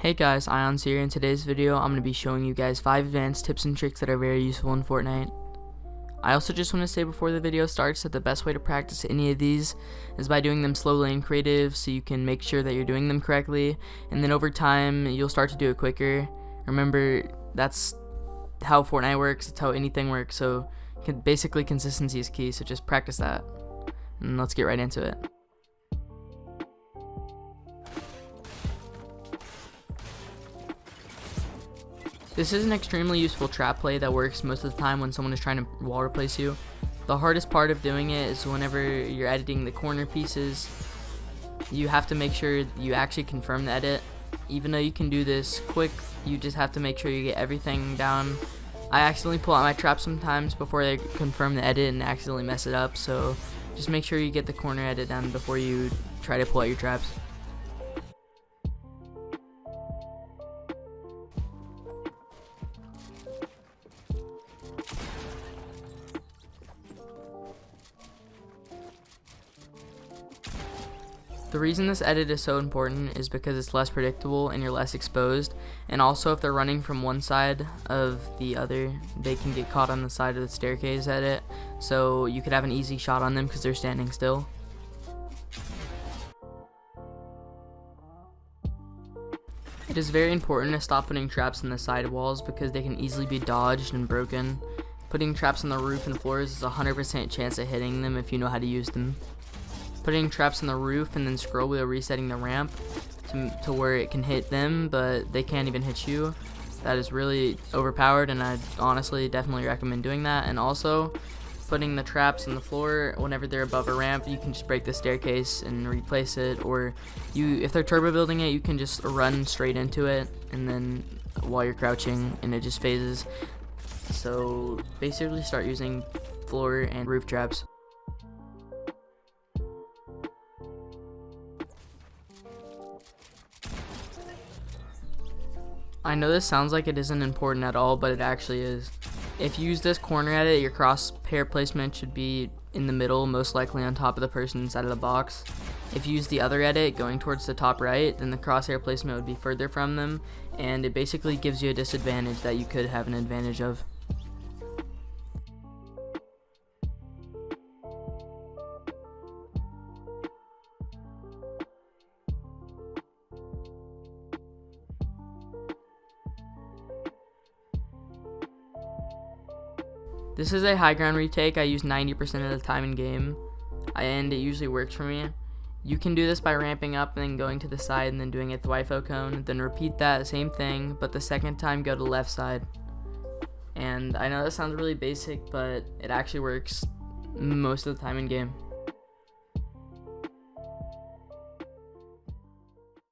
Hey guys, ionzz here. In today's video, I'm going to be showing you guys 5 advanced tips and tricks that are very useful in Fortnite. I also just want to say before the video starts that the best way to practice any of these is by doing them slowly and creative so you can make sure that you're doing them correctly, and then over time you'll start to do it quicker. Remember, that's how Fortnite works, it's how anything works, so basically consistency is key, so just practice that. And let's get right into it. This is an extremely useful trap play that works most of the time when someone is trying to wall replace you. The hardest part of doing it is whenever you're editing the corner pieces, you have to make sure you actually confirm the edit. Even though you can do this quick, you just have to make sure you get everything down. I accidentally pull out my trap sometimes before I confirm the edit and accidentally mess it up, so just make sure you get the corner edit done before you try to pull out your traps. The reason this edit is so important is because it's less predictable and you're less exposed, and also if they're running from one side of the other, they can get caught on the side of the staircase edit, so you could have an easy shot on them because they're standing still. It is very important to stop putting traps in the side walls because they can easily be dodged and broken. Putting traps on the roof and floors is a 100% chance of hitting them if you know how to use them. Putting traps on the roof and then scroll wheel resetting the ramp to where it can hit them but they can't even hit you, that is really overpowered, and I honestly definitely recommend doing that. And also putting the traps on the floor whenever they're above a ramp, you can just break the staircase and replace it, or if they're turbo building it, you can just run straight into it and then while you're crouching and it just phases. So basically start using floor and roof traps. I know this sounds like it isn't important at all, but it actually is. If you use this corner edit, your crosshair placement should be in the middle, most likely on top of the person inside of the box. If you use the other edit, going towards the top right, then the crosshair placement would be further from them, and it basically gives you a disadvantage that you could have an advantage of. This is a high ground retake I use 90% of the time in game, and it usually works for me. You can do this by ramping up and then going to the side and then doing a thwifo cone, then repeat that same thing, but the second time go to the left side. And I know that sounds really basic, but it actually works most of the time in game.